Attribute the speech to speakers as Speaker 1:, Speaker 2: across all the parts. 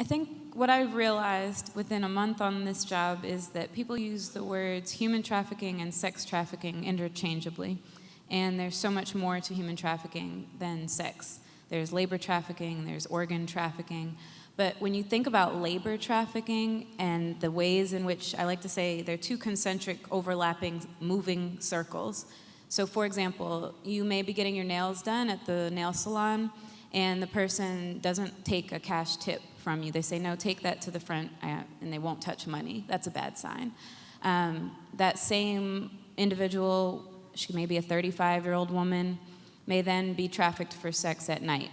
Speaker 1: I think what I've realized within a month on this job is that people use the words human trafficking and sex trafficking interchangeably. And there's so much more to human trafficking than sex. There's labor trafficking, there's organ trafficking. But when you think about labor trafficking and the ways in which, I like to say, they're two concentric, overlapping, moving circles. So for example, you may be getting your nails done at the nail salon, and the person doesn't take a cash tip from you. They say, no, take that to the front, and they won't touch money. That's a bad sign. That same individual, she may be a 35-year-old woman, may then be trafficked for sex at night.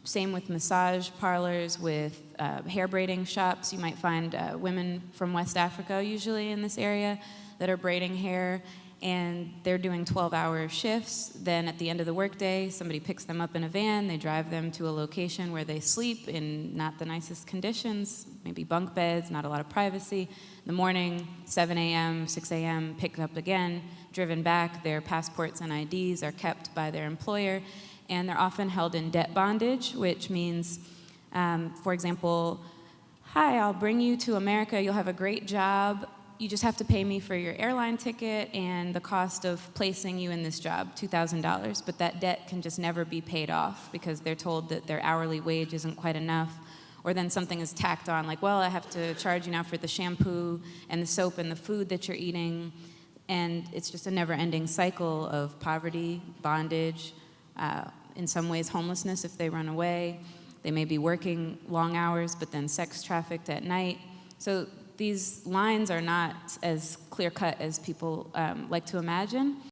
Speaker 1: Same with massage parlors, with hair braiding shops. You might find women from West Africa, usually in this area, that are braiding hair, and they're doing 12-hour shifts. Then at the end of the workday, somebody picks them up in a van, they drive them to a location where they sleep in not the nicest conditions, maybe bunk beds, not a lot of privacy. In the morning, 7 a.m., 6 a.m., picked up again, driven back. Their passports and IDs are kept by their employer, and they're often held in debt bondage, which means, for example, hi, I'll bring you to America, you'll have a great job, you just have to pay me for your airline ticket and the cost of placing you in this job, $2,000. But that debt can just never be paid off because they're told that their hourly wage isn't quite enough. Or then something is tacked on, like, well, I have to charge you now for the shampoo and the soap and the food that you're eating. And it's just a never-ending cycle of poverty, bondage, in some ways homelessness if they run away. They may be working long hours, but then sex trafficked at night. So these lines are not as clear-cut as people like to imagine.